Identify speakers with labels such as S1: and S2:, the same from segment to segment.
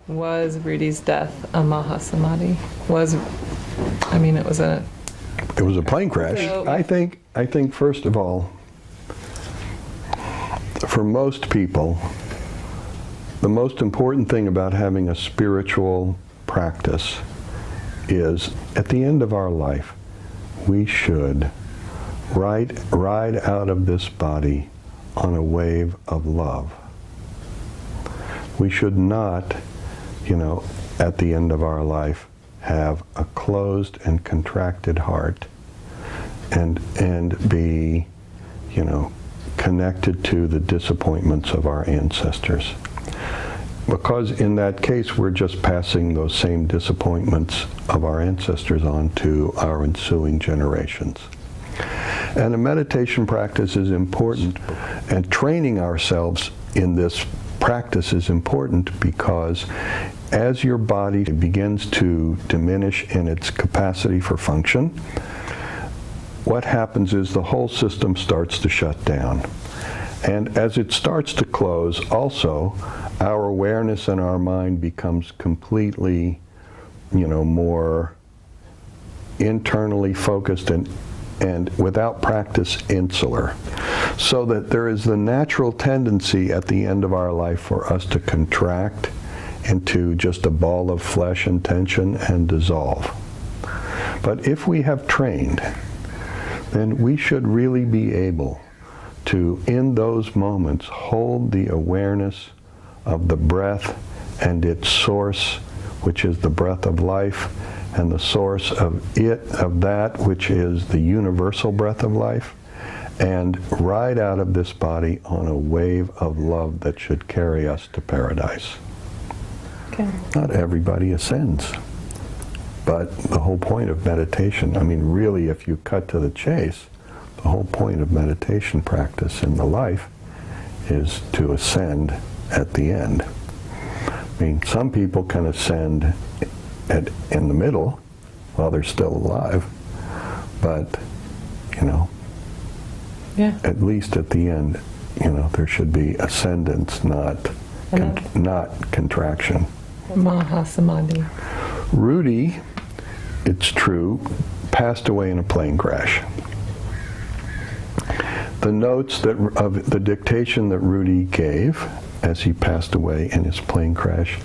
S1: Was Rudy's death a Mahasamadhi? It was a...
S2: It was a plane crash.
S1: So,
S2: I think first of all, for most people, the most important thing about having a spiritual practice is, at the end of our life, we should ride out of this body on a wave of love. We should not, at the end of our life, have a closed and contracted heart and be, connected to the disappointments of our ancestors. Because in that case, we're just passing those same disappointments of our ancestors on to our ensuing generations. And a meditation practice is important, and training ourselves in this practice is important, because as your body begins to diminish in its capacity for function, what happens is the whole system starts to shut down. And as it starts to close, also, our awareness and our mind becomes completely, more internally focused and without practice insular. So that there is the natural tendency at the end of our life for us to contract into just a ball of flesh and tension and dissolve. But if we have trained, then we should really be able to, in those moments, hold the awareness of the breath and its source, which is the breath of life, and the source of that which is the universal breath of life, and ride out of this body on a wave of love that should carry us to paradise.
S1: Okay.
S2: Not everybody ascends, but the whole point of meditation, really, if you cut to the chase, the whole point of meditation practice in the life is to ascend at the end. Some people can ascend in the middle while they're still alive, but at least at the end, there should be ascendance, not contraction.
S1: Mahasamadhi.
S2: Rudy, it's true, passed away in a plane crash. The notes of the dictation that Rudy gave as he passed away in his plane crash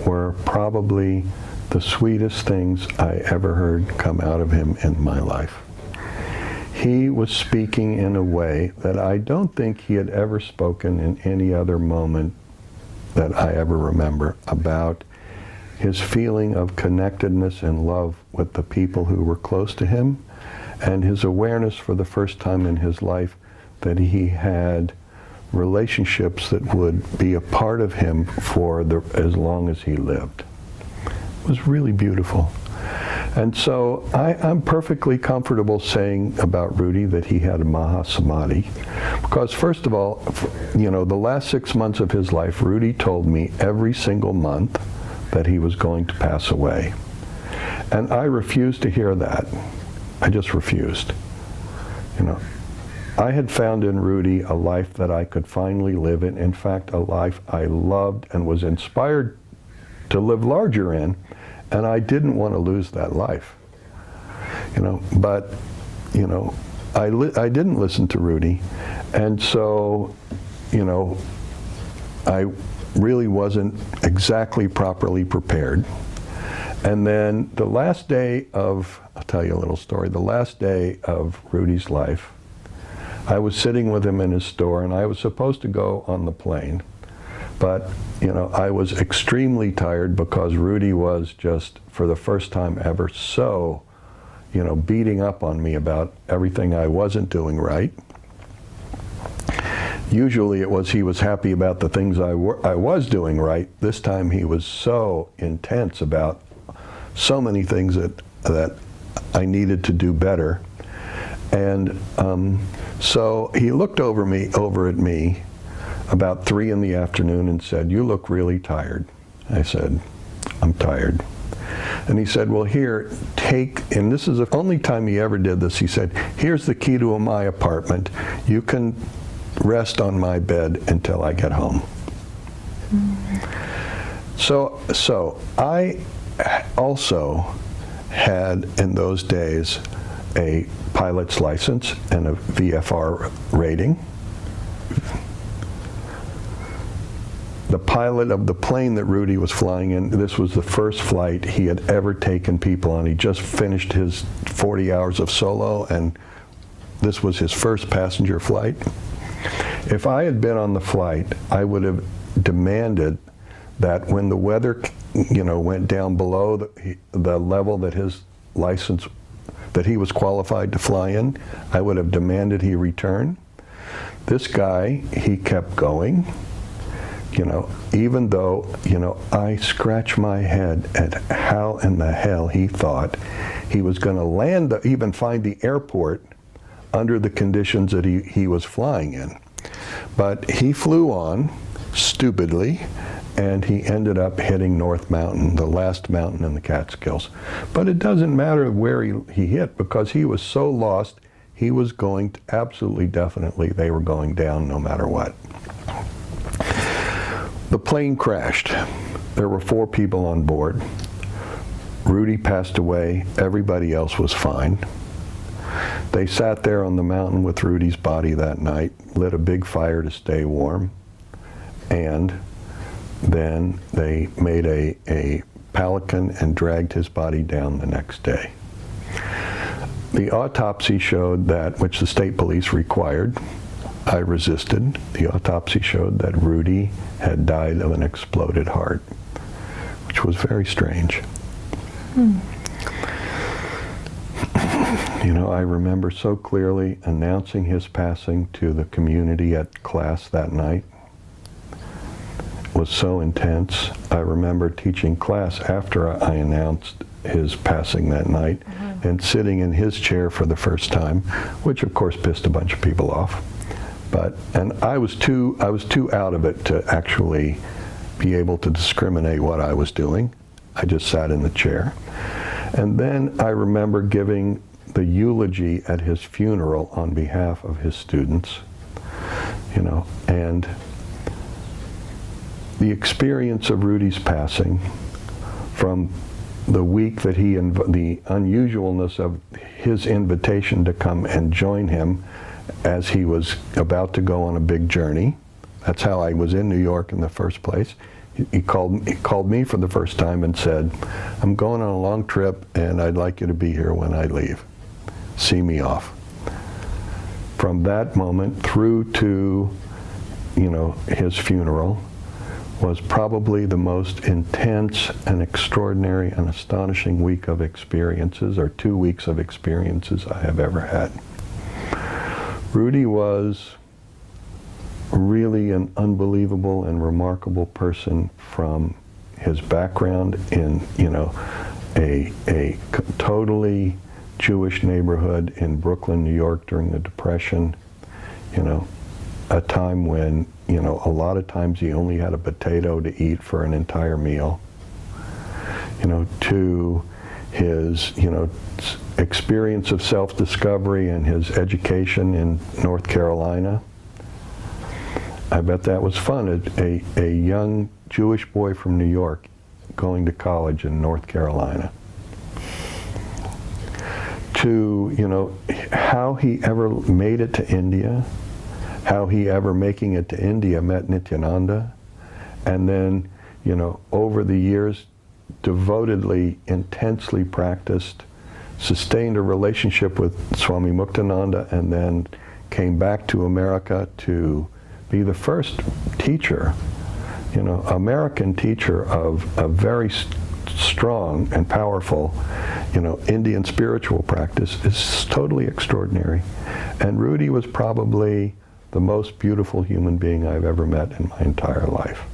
S2: were probably the sweetest things I ever heard come out of him in my life. He was speaking in a way that I don't think he had ever spoken in any other moment that I ever remember, about his feeling of connectedness and love with the people who were close to him, and his awareness for the first time in his life that he had relationships that would be a part of him for as long as he lived. It was really beautiful. And so I'm perfectly comfortable saying about Rudy that he had a Mahasamadhi, because first of all, the last 6 months of his life, Rudy told me every single month that he was going to pass away. And I refused to hear that. I just refused. I had found in Rudy a life that I could finally live in. In fact, a life I loved and was inspired to live larger in, and I didn't want to lose that life. But I didn't listen to Rudy, and so I really wasn't exactly properly prepared. And then the last day of, I'll tell you a little story, the last day of Rudy's life, I was sitting with him in his store, and I was supposed to go on the plane. But, I was extremely tired because Rudy was just, for the first time ever, so, beating up on me about everything I wasn't doing right. Usually it was he was happy about the things I was doing right. This time he was so intense about so many things that I needed to do better. And so he looked over at me about 3 in the afternoon and said, "You look really tired." I said, "I'm tired." And he said, "Well, here, and this is the only time he ever did this, he said, "Here's the key to my apartment. You can rest on my bed until I get home." So I also had in those days a pilot's license and a VFR rating. The pilot of the plane that Rudy was flying in, this was the first flight he had ever taken people on. He just finished his 40 hours of solo, and this was his first passenger flight. If I had been on the flight, I would have demanded that when the weather, went down below the level that his license, that he was qualified to fly in, I would have demanded he return. This guy, he kept going. Even though, I scratch my head at how in the hell he thought he was going to land, even find the airport under the conditions that he was flying in. But he flew on, stupidly, and he ended up hitting North Mountain, the last mountain in the Catskills. But it doesn't matter where he hit, because he was so lost, he was going to, absolutely, definitely, they were going down no matter what. The plane crashed. There were 4 people on board. Rudy passed away. Everybody else was fine. They sat there on the mountain with Rudy's body that night, lit a big fire to stay warm, and then they made a pelican and dragged his body down the next day. The autopsy showed that, which the state police required, I resisted. The autopsy showed that Rudy had died of an exploded heart, which was very strange. I remember so clearly announcing his passing to the community at class that night. It was so intense. I remember teaching class after I announced his passing that night, and sitting in his chair for the first time, which of course pissed a bunch of people off. And I was too out of it to actually be able to discriminate what I was doing. I just sat in the chair. And then I remember giving the eulogy at his funeral on behalf of his students, and the experience of Rudy's passing, from the week that the unusualness of his invitation to come and join him as he was about to go on a big journey. That's how I was in New York in the first place. He called me for the first time and said, "I'm going on a long trip and I'd like you to be here when I leave. See me off." From that moment through to, his funeral was probably the most intense and extraordinary and astonishing week of experiences, or 2 weeks of experiences, I have ever had. Rudy was really an unbelievable and remarkable person, from his background in, a totally Jewish neighborhood in Brooklyn, New York during the Depression, a time when, a lot of times he only had a potato to eat for an entire meal, to his, experience of self-discovery and his education in North Carolina. I bet that was fun, a young Jewish boy from New York going to college in North Carolina. To, how he ever made it to India, how he ever making it to India met Nityananda, and then, over the years, devotedly, intensely practiced, sustained a relationship with Swami Muktananda, and then came back to America to be the first teacher, American teacher of a very strong and powerful, Indian spiritual practice, is totally extraordinary. And Rudy was probably the most beautiful human being I've ever met in my entire life.